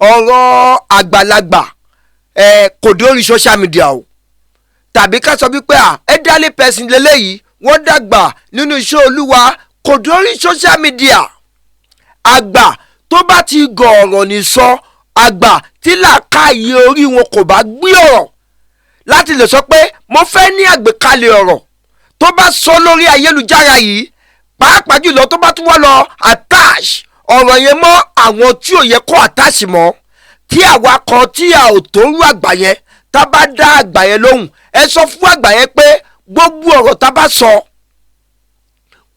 ọ̀rọ̀ àgbàlagbà kò dé orí social media o, tàbí ká sọ wípé elderly person lélẹ́yìí wọ́n dàgbà nínú iṣẹ́ Olúwa, kò dé orí social media. Àgbà tó bá ti gọ̀ ọ̀rọ̀ ní sọ, àgbà tí làákàyè orí wọn kò bá gbé ọ̀rọ̀ láti lè sọ pé mo fẹ́ ní àgbékalẹ̀ ọ̀rọ̀ tó bá sọ lórí ayélujára yìí, pàápàá jùlọ tó bá tún wọ́n lọ attach ọ̀rọ̀ yẹn mọ́ àwọn tí ò yẹ kó attach mọ́, tí àwa kan tí a ò tó rú àgbà yẹn tá bá dá àgbà yẹn lóhùn, ẹ sọ fún àgbà yẹn pé gbogbo ọ̀rọ̀ tá bá sọ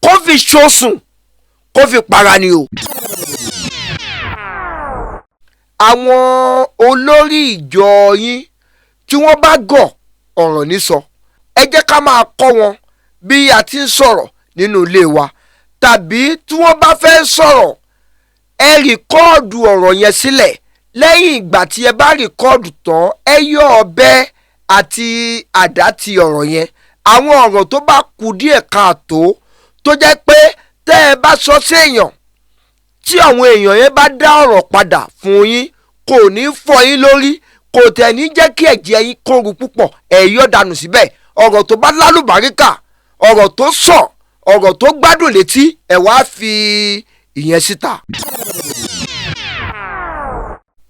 kó fi ṣoṣùn kó fi para ni o. Àwọn olórí ìjọ yín tí wọ́n bá gọ̀ ọ̀rọ̀ ní sọ, ẹ jẹ́ ká máa kọ́ wọn bí a ti ń sọ̀rọ̀ nínú ilé wa, tàbí tí wọ́n bá fẹ́ sọ̀rọ̀ ẹ rìkọ́ọ̀dù ọ̀rọ̀ yẹn sílẹ̀. Lẹ́yìn ìgbà tí ẹ bá rìkọ́ọ̀dù tán, ẹ yọ ọ̀bẹ àti àdá ti ọ̀rọ̀ yẹn. Àwọn ọ̀rọ̀ tó bá kù díẹ̀ káàtó tó jẹ́ pé tẹ́ ẹ bá sọ sí èèyàn tí àwọn èèyàn yẹn bá dá ọ̀rọ̀ padà fún yín, kò ní fọ́ yín lórí, kò tẹ̀ ní jẹ́ kí ẹ̀jẹ̀ yín kóru púpọ̀, ẹ yọ dànù síbẹ̀. Ọ̀rọ̀ tó bá lálùbáríkà, ọ̀rọ̀ tó sàn, ọ̀rọ̀ tó gbádùn létí, ẹ wá fi ìyẹn síta.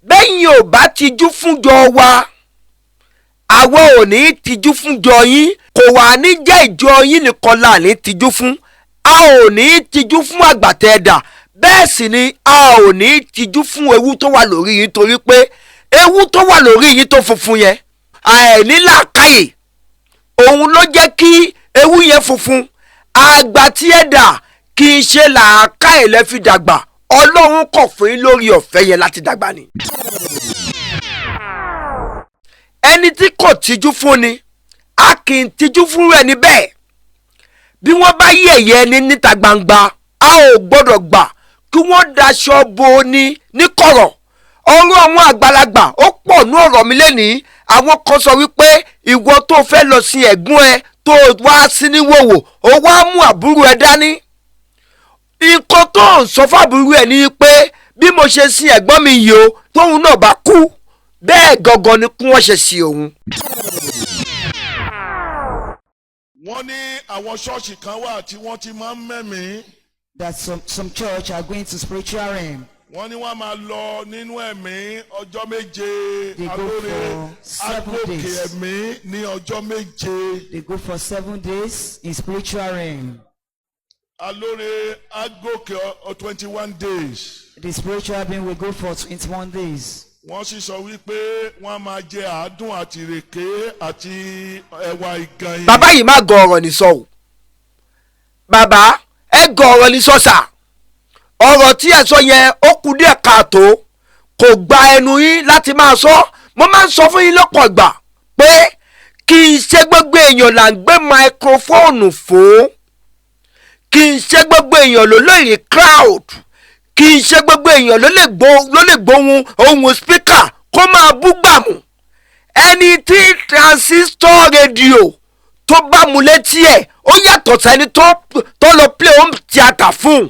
Bẹ́yìn ò bá tijú fúnjọ wa, àwọn ò ní tijú fúnjọ yín, kò wá ní jẹ́ ìjọ yín nìkan là ní tijú fún. A ò ní tijú fún àgbàtẹ́ẹ̀dà, bẹ́ẹ̀ sì ni a ò ní tijú fún ewu tó wà lórí yín, torí pé ewu tó wà lórí yín tó funfun yẹn, àìní làákàyè òun ló jẹ́ kí ewu yẹn funfun. Àgbà tí ẹ dà kì í ṣe làákàyè lẹ fi dàgbà, Ọlọ́run kọ̀ fún yín lórí ọ̀fẹ́ yẹn láti dàgbà ni. Ẹni tí kò tijú fún ni, a kì í tijú fún ẹni bẹ́ẹ̀. Bí wọ́n bá yẹ̀yẹ́ ẹni níta gbangba, a ò gbọ́dọ̀ gbà kí wọ́n daṣọ bo ni níkọ̀rọ̀. Ọ̀rọ̀ àwọn àgbàlagbà ó pọ̀ ní ọ̀rọ̀ mi lénìí. Àwọn kan sọ wípé ìwọ tó fẹ́ lọ sin ẹ̀gbọ́n ẹ tó wá sí ní wòwò, ó wá mú àbúrò ẹ dání. Nǹkan tó ń sọ fábúrò ẹ ní pé bí mo ṣe sin ẹ̀gbọ́n mi yìí o, tóun náà bá kú, bẹ́ẹ̀ gangan ni kí wọ́n ṣe sí òun. Wọ́n ní àwọn ṣọ́ọ̀ṣì kan wà tí wọ́n ti máa ń mẹ́mìí. That some church are going to spiritual realm. Wọ́n ní wọ́n máa lọ nínú ẹ̀mí ọjọ́ méje. They go Alóore for 7 agòkè days. ẹ̀mí ní ọjọ́ méje. They go for 7 days in spiritual realm. Alóore agòkè 21 days. The spiritual being will go for 21 days. Wọ́n sì sọ wípé wọ́n máa jẹ àádùn àti ìrèké àti ẹ̀wà ìgànyìn. Bàbá yìí má gọ ọ̀rọ̀ ní sọ o. Bàbá ẹ gọ ọ̀rọ̀ ní sọ sà. Ọ̀rọ̀ tí ẹ sọ yẹn ó kù díẹ̀ káàtó, kò gba ẹnu yín láti máa sọ. Mo máa ń sọ fún yín lọ́pọ̀ ìgbà pé kì í ṣe gbogbo èèyàn là ń gbé máikrófóònù fún, kì í ṣe gbogbo èèyàn ló lè rí crowd, kì í ṣe gbogbo èèyàn ló lè gbóhùn ohùn speaker kó máa bú gbàmù. Ẹni tí transistor radio tó bá mu létí ẹ̀ ó yàtọ̀ sẹ́ni tó lọ play home theatre fún.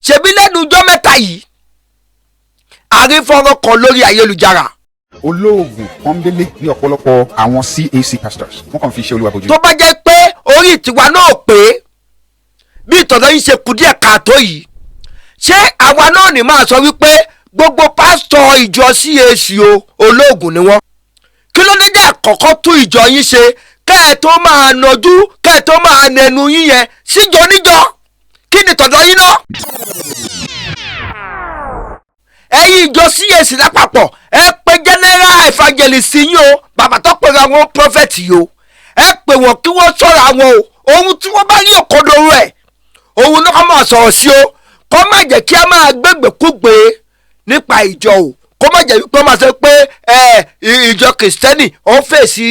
Ṣebí lẹ́nu ọjọ́ mẹ́ta yìí àrífọ́nrán kan lórí ayélujára. Olóògùn pọ́nbélé ní ọ̀pọ̀lọpọ̀ àwọn CAC pastors wọ́n kàn fi ṣe Olúwa bójú. Tó bá jẹ́ pé orí tiwa náà pé bí ìtọ́jú yín ṣe kù díẹ̀ káàtó yìí, ṣé àwa náà ní máa sọ wípé gbogbo pásítọ̀ ìjọ CAC olóògùn ni wọ́n? Kí ló dé jẹ́ àkọ́kọ́ tún ìjọ yín ṣe kẹ́ ẹ tó máa nọjú, kẹ́ ẹ tó máa nẹnu yín yẹn síjọ níjọ? Kí ni tọ̀dọ̀ yín náà? Ẹ̀yin ìjọ CAC lápapọ̀ ẹ pè General Evangelist yín o, bàbá tó pèrè àwọn prophet yìí o, ẹ pè wọ́n kí wọ́n sọ̀rọ̀ àwọn o. Ohun tí wọ́n bá rí òkodoro ẹ̀ òun náà kọ́ máa sọ̀rọ̀ sí o. Kó má jẹ́ kí a máa gbégbèkúgbè nípa ìjọ o. Kó má jẹ́ wípé wọ́n máa sọ pé ìjọ kìrìsìtẹ́nì ó fèsì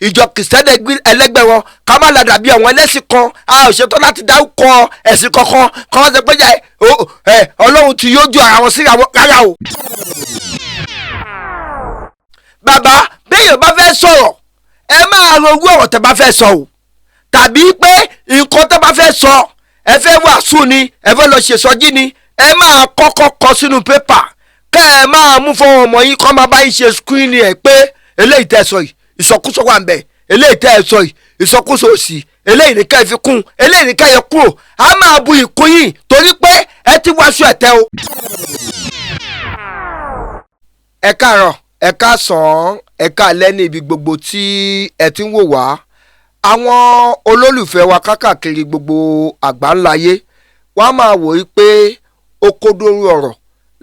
ìjọ kìrìsìtẹ́nì ẹlẹ́gbẹ́ wọn, ká má la dàbí àwọn ẹlẹ́sìn kan. A ò ṣetán láti dárúkọ ẹ̀sìn kankan kọ́ wọ́n sọ pé Ọlọ́run ti yóò ju ara wọn sí rárá o. Bàbá béèyàn bá fẹ́ sọ̀rọ̀ ẹ máa ronú ọ̀rọ̀ tẹ́ bá fẹ́ sọ o, tàbí pé nǹkan tẹ́ bá fẹ́ sọ ẹ fẹ́ wàásù ni, ẹ fẹ́ lọ ṣèsọjí ni, ẹ máa kọ́kọ́ kọ sínú pépà kẹ́ ẹ máa mú fọwọ́ ọmọ yín kọ́ máa bá yín ṣe skírínì ẹ̀ pé eléyìí tẹ́ ẹ sọ yìí ìsọkúsọ wà ń bẹ̀, eléyìí tẹ́ ẹ sọ yìí ìsọkúsọ òsì, eléyìí ní ká ẹ fi kún, eléyìí ní ká ẹ kúrò. a máa bu ìkún yìí torí pé ẹ ti wáṣọ ẹ̀tẹ́ o. ẹ káàárọ̀, ẹ káàsán, ẹ káalẹ́ ní ibi gbogbo tí ẹ ti ń wò wá. àwọn olólùfẹ́ wa kákàkiri gbogbo àgbáńláyé wọ́n á máa wò ó pé ó kódóró ọ̀rọ̀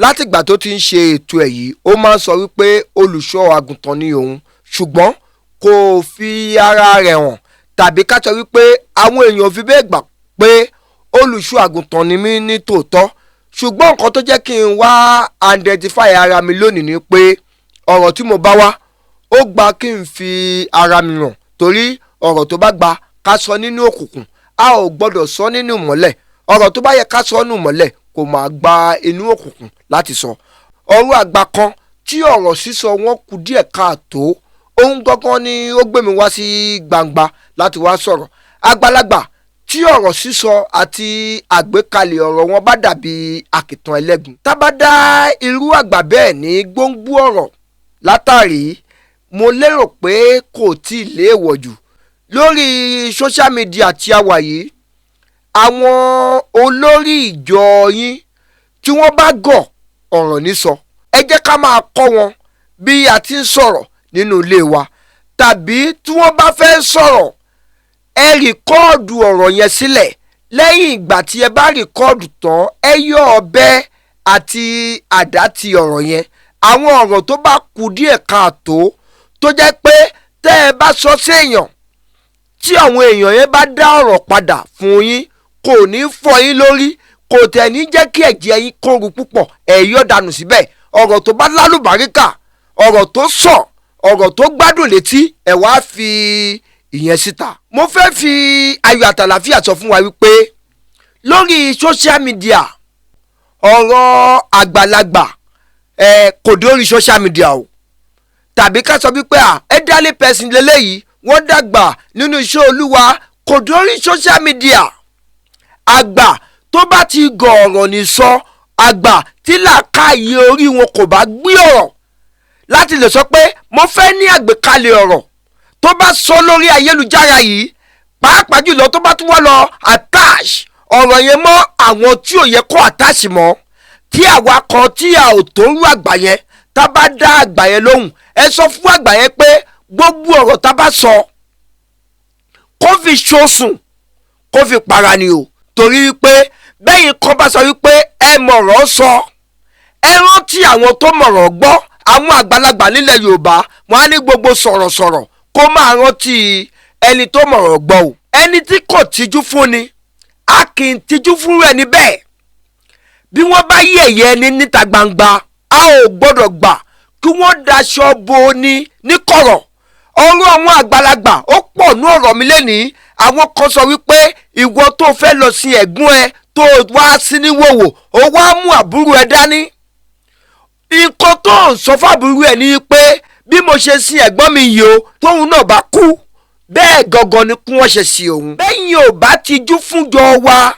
látìgbà tó ti ń ṣe ètò ẹ̀ yìí. ó máa ń sọ wípé olùṣọ́ àgùntàn ni òun, ṣùgbọ́n kò fi ara rẹ̀ hàn, tàbí ká sọ wípé àwọn èèyàn fi bẹ́ẹ̀ gbà pé olùṣọ́ àgùntàn ni mí ní tòótọ́. ṣùgbọ́n nǹkan tó jẹ́ kí n wá identify ara mi lónìí ni pé ọ̀rọ̀ tí mo bá wá ó gba kí n fi ara mi hàn, torí ọ̀rọ̀ tó bá gba ká sọ nínú òkùnkùn a ò gbọ́dọ̀ sọ nínú ìmọ́lẹ̀. ọ̀rọ̀ tó bá yẹ ká sọ nínú ìmọ́lẹ̀ kò máa gba inú òkùnkùn láti sọ. ọ̀rọ̀ àgbà kan tí ọ̀rọ̀ sísọ wọn kù díẹ̀ káàtó, ohun gangan ni ó gbé mi wá sí gbangba láti wá sọ̀rọ̀. àgbàlagbà tí ọ̀rọ̀ sísọ àti àgbékalẹ̀ ọ̀rọ̀ wọn bá dàbí àkìtàn ẹlẹ́gùn, tá bá dá irú àgbà bẹ́ẹ̀ ní gbóngbó ọ̀rọ̀ látàrí, mo lérò pé kò tí ì léèwọ̀ jù lórí social media tí a wà yìí. àwọn olórí ìjọ yín tí wọ́n bá gọ̀ ọ̀rọ̀ ní sọ, ẹ jẹ́ ká máa kọ́ wọn bí a ti ń sọ̀rọ̀ nínú ilé wa, tàbí tí wọ́n bá fẹ́ sọ̀rọ̀ ẹ rìkọ́ọ̀dù ọ̀rọ̀ yẹn sílẹ̀. lẹ́yìn ìgbà tí ẹ bá rìkọ́ọ̀dù tán ẹ yọ ọ̀bẹ àti àdá ti ọ̀rọ̀ yẹn. àwọn ọ̀rọ̀ tó bá kù díẹ̀ káàtó tó jẹ́ pé tẹ́ ẹ bá sọ sí èèyàn tí àwọn èèyàn yẹn bá dá ọ̀rọ̀ padà fún yín, kò ní fọ́ yín lórí, kò tẹ̀ ní jẹ́ kí ẹ̀jẹ̀ yín kóru púpọ̀, ẹ yọ dànù síbẹ̀. ọ̀rọ̀ tó bá lálùbáríkà, ọ̀rọ̀ tó sọ, ọ̀rọ̀ tó gbádùn létí, ẹ wá fi ìyẹn síta. mo fẹ́ fi ayọ̀ àtàlàfíà sọ fún wa wípé lórí social media ọ̀rọ̀ àgbàlagbà kò dórí social media o, tàbí ká sọ wípé elderly person lélẹ́yìí wọ́n dàgbà nínú iṣẹ́ olúwa, kò dórí social media. àgbà tó bá ti gọ̀ ọ̀rọ̀ ní sọ, àgbà tí làákàyè orí wọn kò bá gbé ọ̀rọ̀ láti lè sọ pé mo fẹ́ ní àgbékalẹ̀ ọ̀rọ̀ tó bá sọ lórí ayélujára yìí, pàápàá jùlọ tó bá tún wá lọ attach ọ̀rọ̀ yẹn mọ́ àwọn tí ò yẹ kó attach mọ́, tí àwa kan tí a ò tó rú àgbà yẹn tá bá dá àgbà yẹn lóhùn, ẹ sọ fún àgbà yẹn pé gbogbo ọ̀rọ̀ tá bá sọ kó fi ṣoṣùn kó fi para ni o. torí wípé bẹ́yìn kan bá sọ wípé ẹ mọ̀rọ̀ sọ, ẹ rántí àwọn tó mọ̀rọ̀ gbọ́. àwọn àgbàlagbà nílẹ̀ Yorùbá wọn á ní gbogbo sọ̀rọ̀sọ̀rọ̀ kó máa rántí ẹni tó mọ̀rọ̀ gbọ́ o. ẹni tí kò tijú fún ni a kì í tijú fún ẹni bẹ́ẹ̀. bí wọ́n bá yẹ̀yẹ́ ẹni níta gbangba, a ò gbọ́dọ̀ gbà kí wọ́n daṣọ bo ni níkọ̀rọ̀. ọ̀rọ̀ àwọn àgbàlagbà ó pọ̀ ní ọ̀rọ̀ mi lẹ́nìí. àwọn kan sọ wípé ìwọ tó fẹ́ lọ sin ẹ̀gbọ́n ẹ tó wá sí níwòwò, ó wá mú àbúrò ẹ dání. nǹkan tó ń sọ fábùrú ẹ ní pé bí mo ṣe sin ẹ̀gbọ́n mi yìí o, tóun náà bá kú bẹ́ẹ̀ gangan ni kí wọ́n ṣe sí òun. bẹ́yìn ò bá tijú fúnjọ wa,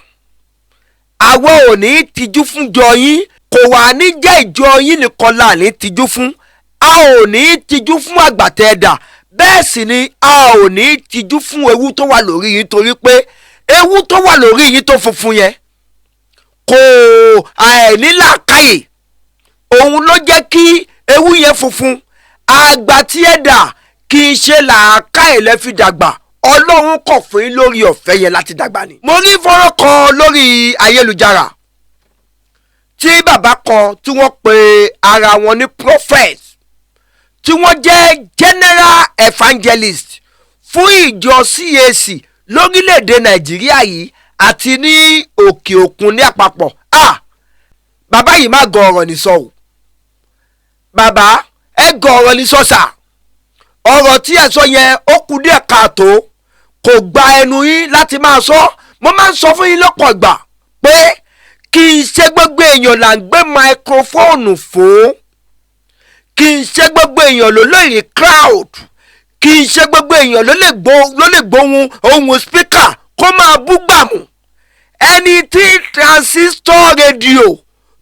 àwọn ò ní tijú fúnjọ yín, kò wá ní jẹ́ ìjọ yín nìkan là ní tijú fún. a ò ní tijú fún àgbàtẹ́ẹ̀dà, bẹ́ẹ̀ sì ni a ò ní tijú fún ewu tó wà lórí yín, torí pé ewu tó wà lórí yín tó funfun yẹn kò àìní làákàyè, òun ló jẹ́ kí ewu yẹn funfun. àgbà tí ẹ dà kì í ṣe làákàyè lẹ fi dàgbà, Ọlọ́run kọ̀ fún yín lórí ọ̀fẹ́ yẹn láti dàgbà ni. mo rí fọ́nrán kan lórí ayélujára tí bàbá kan tí wọ́n pe ara wọn ní prophet, tí wọ́n jẹ́ General Evangelist fún ìjọ CAC lórílẹ̀‐èdè Nàìjíríà yìí àti ní òkè òkun ní àpapọ̀. bàbá yìí má gọ ọ̀rọ̀ ní sọ o. bàbá ẹ gọ ọ̀rọ̀ ní sọ sà. ọ̀rọ̀ tí ẹ sọ yẹn ó kù díẹ̀ káàtó, kò gba ẹnu yín láti máa sọ. mo máa ń sọ fún yín lọ́pọ̀ ìgbà pé kì í ṣe gbogbo èèyàn là ń gbé máikrófóònù fún, kì í ṣe gbogbo èèyàn ló lè rí crowd, kì í ṣe gbogbo èèyàn ló lè gbóhùn ohùn speaker kó máa bú gbàmù. ẹni tí transistor radio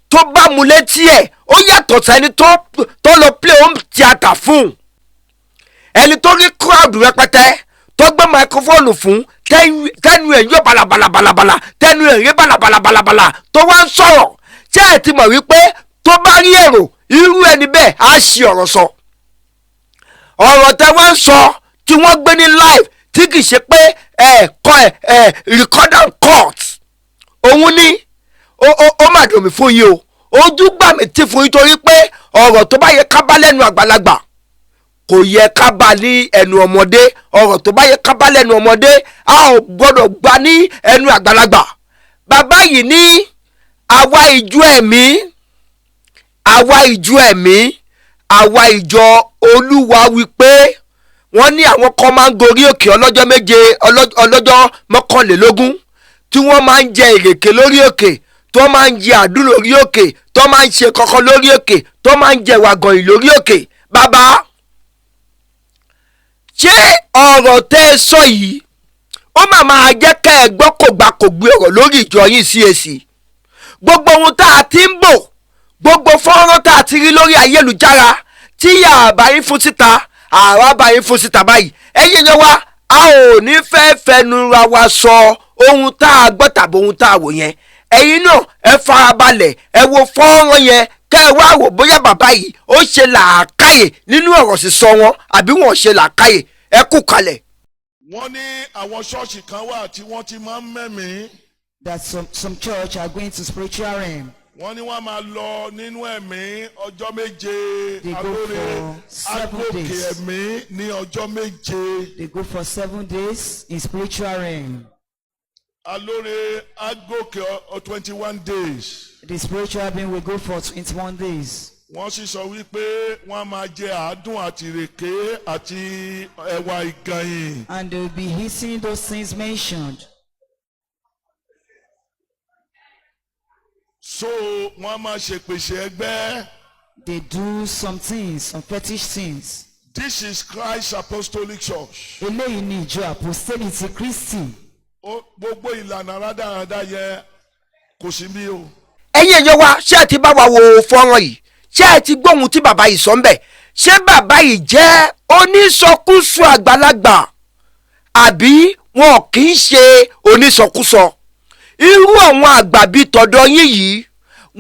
tó bá mu létí ẹ̀ ó yàtọ̀ sẹ́ni tó lọ play home theatre fún ẹni tó rí crowd rẹpẹtẹ tó gbé microphone fún tẹnu ẹ̀ yóò balabalabala tẹnu ẹ̀ rí balabalabala tó wá ń sọ̀rọ̀ tí ẹ̀ ti mọ̀ wípé tó bá rí èrò irú ẹni bẹ́ẹ̀ á ṣe ọ̀rọ̀ sọ ọ̀rọ̀ tẹ wá ń sọ tí wọ́n gbé ní live tí kì í ṣe pé record and court òun ní ó mà dùn mí fún yín o ojú gbà mí tí fún yín torí pé ọ̀rọ̀ tó bá yẹ ká bá lẹ́nu àgbàlagbà kò yẹ ká bá ní ẹnu ọmọdé ọ̀rọ̀ tó bá yẹ ká bá lẹ́nu ọmọdé a ò gbọ́dọ̀ gbà ní ẹnu àgbàlagbà bàbá yìí ní àwa ìjọ ẹ̀mí àwa ìjọ Olúwa wípé wọ́n ní àwọn kan máa ń gorí òkè ọlọ́jọ́ méje ọlọ́jọ́ mọ́kànlélógún tí wọ́n máa ń jẹ ìrèké lórí òkè tó máa ń jẹ àdú lórí òkè tó máa ń ṣe kọ̀kọ̀ lórí òkè tó máa ń jẹ wàgànyìn lórí òkè bàbá ṣé ọ̀rọ̀ tẹ́ ẹ sọ yìí ó máa jẹ́ ká ẹ gbọ́ kò gbà kò gbé ọ̀rọ̀ lórí ìjọ yín CAC gbogbo ohun tá a ti ń bò gbogbo fọ́nrán tá a ti rí lórí ayélujára tí yàrá yín fún síta àwa bá yín fún síta báyìí ẹ̀yin yẹn wá a ò ní fẹ́ fẹnura wa sọ ohun tá a gbọ́ tàbí ohun tá a wò yẹn ẹ̀yin náà ẹ farabalẹ̀ ẹ wo fọ́nrán yẹn kẹ́ ẹ wá wò bóyá bàbá yìí ó ṣe làákàyè nínú ọ̀rọ̀ sísọ wọn àbí wọn ṣe làákàyè ẹ kú kalẹ̀. wọ́n ní àwọn ṣọ́ọ̀ṣì kan wà tí wọ́n ti máa ń mẹ́mìí. That some church are going to spiritual realm. wọ́n ní wọ́n máa lọ nínú ẹ̀mí ọjọ́ méje They go alóore for 7 agòkè days. ẹ̀mí ní ọjọ́ méje They go for 7 days in spiritual realm. alóore agòkè 21 days. The spiritual being will go for 21 days. wọ́n sì sọ wípé wọ́n máa jẹ àádùn àti ìrèké àti ẹ̀wà ìgànyìn. And they will be eating those things mentioned. so wọ́n máa ṣèpèsè ẹgbẹ́. They do some things, some fetish things. This is Christ Apostolic Church. Eléyìí ni ìjọ Apostolic ti Kristi. gbogbo ìlànà rádaràda yẹn kò sí bí o. ẹ̀yin èèyàn wa ṣé ẹ ti bá wa wo fọ́nrán yìí ṣé ẹ ti gbóhùn tí bàbá yìí sọ ń bẹ̀ ṣé bàbá yìí jẹ́ onísọkúsọ àgbàlagbà àbí wọn kì í ṣe onísọkúsọ irú àwọn àgbà bíi tọ̀dọ̀ yín yìí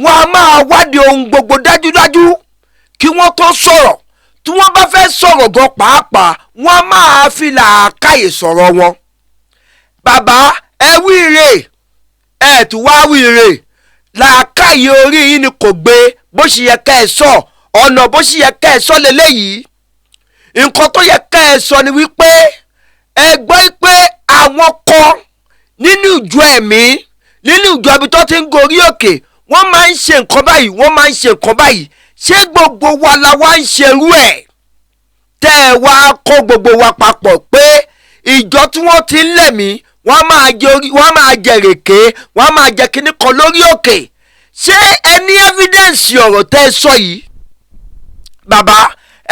wọn a máa wádìí ohun gbogbo dájúdájú kí wọ́n tó sọ̀rọ̀ tí wọ́n bá fẹ́ sọ̀rọ̀ gan pàápàá wọ́n a máa fi làákàyè sọ̀rọ̀ wọn bàbá ẹ wíire ẹ tún wá wíire làákàyè orí yín ni kò gbé bó ṣe yẹ ká ẹ sọ ọ̀nà bó ṣe yẹ ká ẹ sọ lélẹ́yìí nǹkan tó yẹ ká ẹ sọ ni wípé ẹ gbọ́ pé àwọn kan nínú ìjọ ẹ̀mí nínú ìjọ ibi tó ti ń gorí òkè wọ́n máa ń ṣe nǹkan báyìí wọ́n máa ń ṣe nǹkan báyìí ṣé gbogbo wa la wá ń ṣerú ẹ̀ tẹ́ ẹ wá kó gbogbo wa papọ̀ pé ìjọ tí wọ́n ti ń lẹ̀mí wọ́n máa jẹ rèké wọ́n máa jẹ kíní kan lórí òkè ṣé ẹ ní evidence ọ̀rọ̀ tẹ́ ẹ sọ yìí bàbá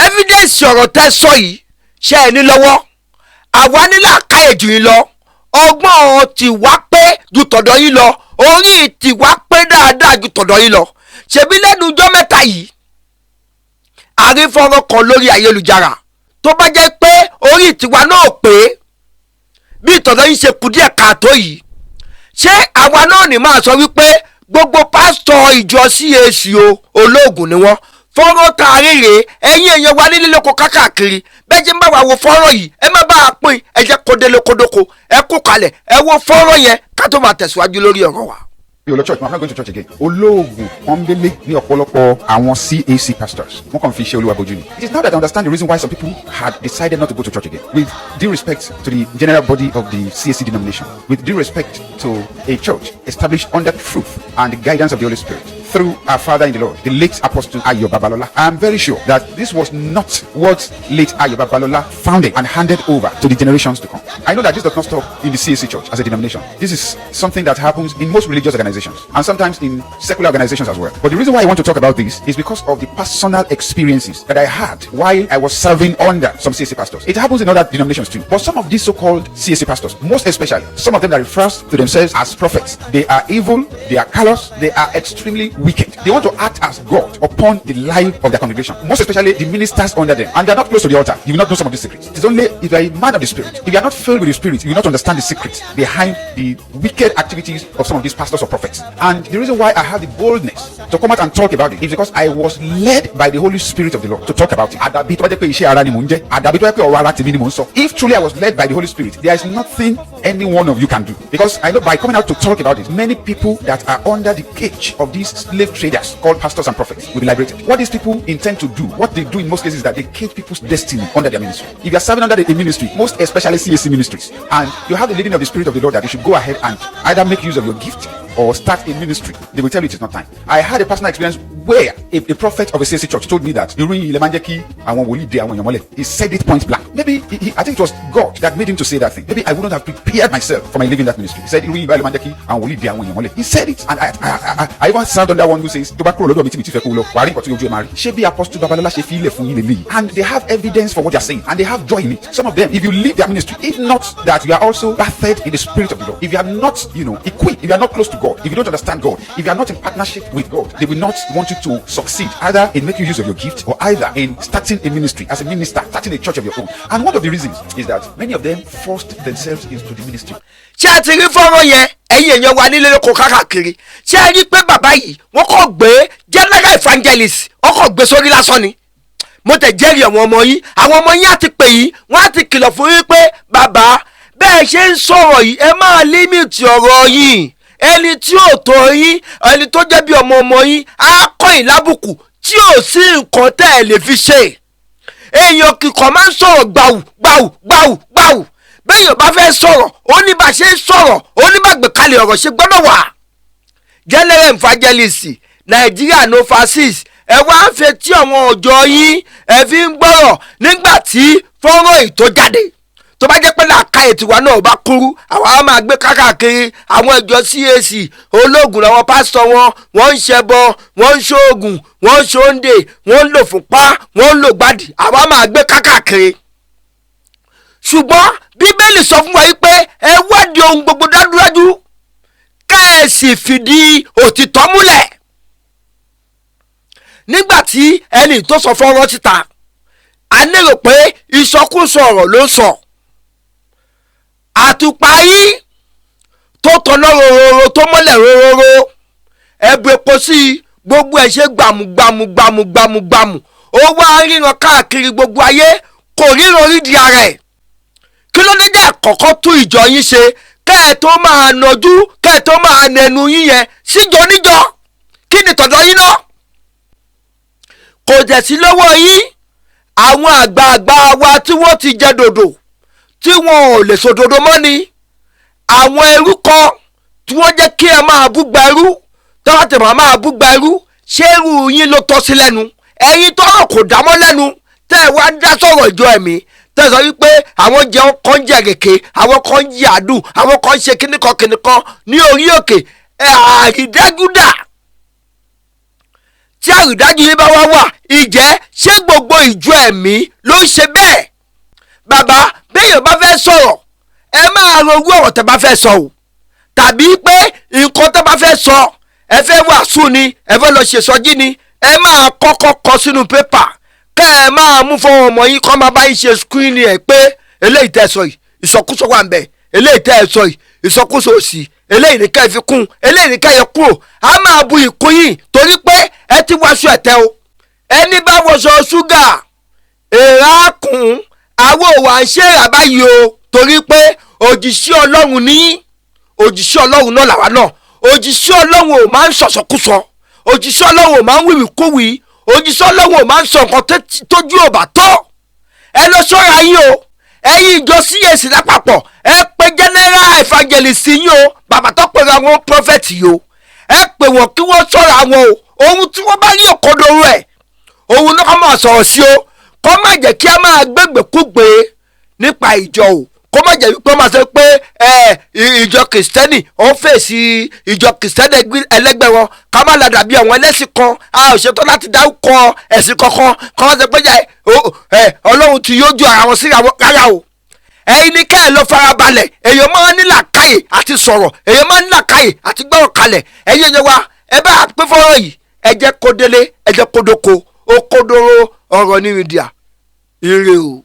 evidence ọ̀rọ̀ tẹ́ ẹ sọ yìí ṣé ẹ ní lọ́wọ́ àwa ní làákàyè jù yín lọ ọgbọ́n ti wá pé ju tọ̀dọ̀ yín lọ orí ti wá pé dáadáa ju tọ̀dọ̀ yín lọ ṣebí lẹ́nu ọjọ́ mẹ́ta yìí àrífọ́nrán kan lórí ayélujára tó bá jẹ́ pé orí tiwa náà pé bí tọ̀dọ̀ yín ṣe kù díẹ̀ káàtó yìí ṣé àwa náà ní máa sọ wípé gbogbo pásítọ̀ ìjọ CAC olóògùn ni wọ́n fọ́nrán tá a rí rèé ẹ̀yin èèyàn wa nílé lóko káàkiri bẹ́ẹ̀ jẹ́ ń bá wa wo fọ́nrán yìí ẹ má bá a pín ẹ jẹ́ kó délé kódóko ẹ kó kalẹ̀ ẹ wo fọ́nrán yẹn ká tó máa tẹ̀síwájú lórí ọ̀rọ̀ wa. mi ò lọ church, I'm not going to church again. Olóògùn pọ́nbélé ní ọ̀pọ̀lọpọ̀ àwọn CAC pastors. Wọ́n kàn fi iṣẹ́ Olúwa bojú ni. It is now that I understand the reason why some people had decided not to go to church again. With due respect to the general body of the CAC denomination, with due respect to a church established under truth and the guidance of the Holy Spirit, through our Father in the Lord, the late Apostle Ayo Babalola, I am very sure that this was not what late Ayo Babalola founded and handed over to the generations to come. I know that this does not stop in the CAC church as a denomination. This is something that happens in most religious organizations and sometimes in secular organizations as well. But the reason why I want to talk about this is because of the personal experiences that I had while I was serving under some CAC pastors. It happens in other denominations too. But some of these so-called CAC pastors, most especially some of them that refer to themselves as prophets, they are evil, they are callous, they are extremely wicked. They want to act as God upon the life of their congregation, most especially the ministers under them, and they are not close to the altar. You will not know some of these secrets. It is only if you are a man of the Spirit, if you are not filled with the Spirit, you will not understand the secrets behind the wicked activities of some of these pastors or prophets. And the reason why I have the boldness to come out and talk about it is because I was led by the Holy Spirit of the Lord to talk about it. If truly I was led by the Holy Spirit, there is nothing any one of you can do, because I know by coming out to talk about it, many people that are under the cage of these slave traders called pastors and prophets will be liberated. What these people intend to do, what they do in most cases, is that they cage people's destiny under their ministry. If you are serving under a ministry, most especially CAC ministries, and you have the leading of the Spirit of the Lord that you should go ahead and either make use of your gift or start a ministry, they will tell you it is not time. I had a personal experience where a prophet of a CAC church told me that he said it point blank. Maybe I think it was God that made him to say that thing. Maybe I wouldn't have prepared myself for my leaving that ministry. He said, he said it, and I even served under one who says, and they have evidence for what they are saying, and they have joy in it. Some of them, if you leave their ministry, if not that you are also bathed in the Spirit of the Lord, if you are not, equipped, if you are not close to God, if you don't understand God, if you are not in partnership with God, they will not want you to succeed either in making use of your gift or either in starting a ministry as a minister, starting a church of your own. And one of the reasons is that many of them forced themselves into the ministry. ṣé ẹ ti rí fọ́nrán yẹn ẹ̀yin èèyàn wa nílé lóko káàkiri? ṣé ẹ rí pé bàbá yìí wọ́n kọ́ gbé General Evangelist ọkọ̀ gbé sórí lásán ni? mo tẹ̀ jẹ́rìí àwọn ọmọ yín á ti pè yín, wọ́n á ti kìlọ̀ fún yín pé bàbá bẹ́ẹ̀ ṣe ń sọ̀rọ̀ yìí ẹ máa límìtì ọ̀rọ̀ yìí. Ẹni tí ò tó yín, ẹni tó jẹ́ bí ọmọ yín á kọ́ yín lábùkù tí ò sí nǹkan tẹ́ ẹ lè fi ṣe. Èèyàn kìkọ̀ máa ń sọ̀rọ̀ gbàù. Béèyàn bá fẹ́ sọ̀rọ̀ ó ní bá ṣe ń sọ̀rọ̀, ó ní bá gbèkalẹ̀ ọ̀rọ̀ ṣe gbọ́dọ̀ wà. General Evangelist Nàìjíríà no fasis ẹ wá ń fẹ́ tí àwọn ọ̀jọ́ yín ẹ fi ń gbọ́rọ̀ nígbà tí fọ́nrán yìí tó jáde. Tó bá jẹ́ pé Lakaaye tiwa náà bá kúrú, àwa á máa gbé káàkiri àwọn ìjọ CAC ológun làwọn pásítọ̀ wọ́n ń ṣẹbọ, wọ́n ń ṣoògùn, wọ́n ń ṣóńdè, wọ́n ń lò fúnpá, wọ́n ń lò gbádì, àwa máa gbé káàkiri. Ṣùgbọ́n Bíbélì sọ fún wa yìí pé ẹ wádìí ohun gbogbo dájúdájú ká ẹ sì fìdí òtítọ́ múlẹ̀. Nígbà tí ẹni tó sọ fọ́nrán síta, a lérò pé ìsọkúsọ ọ̀rọ̀ ló sọ. Àtùpà yín tó tọ̀nà rororo tó mọ́lẹ̀ rororo ẹ̀bù epo sí gbogbo ẹ̀ ṣe gbàmù ó wá ríran káàkiri gbogbo ayé kò ríran rídìí ara ẹ̀. Kí ló dé jẹ́ àkọ́kọ́ tún ìjọ yín ṣe kẹ́ ẹ̀ tó máa nọjú kẹ́ ẹ̀ tó máa nẹnu yín yẹn síjọ níjọ? Kí ni tọ̀dọ̀ yín náà? Kò dẹ̀ sí lọ́wọ́ yín àwọn àgbààgbà wa tí wọ́n ti jẹ dòdò tí wọn ò lè sòdodo mọ́ ni. Àwọn ẹrú kan tí wọ́n jẹ́ kí ẹ máa búgba ẹrú tọ́wọ́ tẹ̀ máa búgba ẹrú, ṣé irú yín ló tọ́ sí lẹ́nu? Ẹ̀yin tọ́rọ̀ kò dámọ́ lẹ́nu tẹ́ ẹ wá dá sọ̀rọ̀ ìjọ ẹ̀mí tẹ́ ẹ sọ wípé àwọn jẹun kan jẹ gèké, àwọn kan jẹ àdùn, àwọn kan ṣe kíníkan ní orí òkè. Àrídájúdà tí àrídájú yín bá wà ìjẹ́ ṣé gbogbo ìjọ ẹ̀mí ló ń ṣe bẹ́ẹ̀? Bàbá béèyàn bá fẹ́ sọ̀rọ̀ ẹ máa ronú ọ̀rọ̀ tẹ́ bá fẹ́ sọ o, tàbí pé nǹkan tẹ́ bá fẹ́ sọ ẹ fẹ́ wàásù ni ẹ fẹ́ lọ ṣèṣọ́jí ni ẹ máa kọ́kọ́ kọ sínú pépà kẹ́ ẹ máa mú fún ọmọ yín kọ́ máa bá yín ṣe skírínì ẹ̀ pé eléyìí tẹ́ ẹ sọ yìí ìsọkúsọ wà ń bẹ̀, eléyìí tẹ́ ẹ sọ yìí ìsọkúsọ òsì, eléyìí ní ká ẹ fi kún, eléyìí ní ká ẹ kúrò. A máa bu ìkún yìí torí pé ẹ ti wáṣọ ẹ̀tẹ́ o. Ẹni bá wọṣọ ṣúgà èèrà kùn, àwọn òwà ń ṣe àbáyé o torí pé òjìṣẹ́ Ọlọ́run ní òjìṣẹ́ Ọlọ́run náà làwa náà. Òjìṣẹ́ Ọlọ́run ò máa ń sọ̀sọ̀kúsọ, òjìṣẹ́ Ọlọ́run ò máa ń wíwìkúwì, òjìṣẹ́ Ọlọ́run ò máa ń sọ nǹkan tójú ò bá tó. Ẹ lọ ṣọ́ra yín o, ẹ̀yin ìjọ CAC lápapọ̀ ẹ pe General Evangelist yín o, bàbá tó pèrè àwọn prophet yìí o, ẹ pè wọ́n kí wọ́n ṣọ́ra wọn o. Ohun tí wọ́n bá rí òkodoro ẹ̀ òun náà kọ́ máa sọ̀rọ̀ sí o, kó má jẹ́ kí a máa gbégbèkúgbè nípa ìjọ o, kó má jẹ́ wípé máa sọ pé ìjọ kìrìsìtẹ́nì ó fèsì ìjọ kìrìsìtẹ́nì ẹlẹ́gbẹ́ wọn, ká má la dàbí àwọn ẹlẹ́sìn kan. A ò ṣetán láti dárúkọ ẹ̀sìn kankan kọ́ wọ́n sọ pé Ọlọ́run ti yóò ju ara wọn sí rárá o. Ẹ̀yin ní ká ẹ lọ farabalẹ̀, èèyàn máa ń ní làákàyè àti sọ̀rọ̀, èèyàn máa ń ní làákàyè àti gbọ́rọ̀ kalẹ̀. Ẹ̀yin ẹ̀yẹ wa ẹ bá pín fọ́nrán yìí, ẹ jẹ́ kó délé, ẹ jẹ́ kó dóko, ó kó dóró ọ̀rọ̀ ní mídíà. Ire o.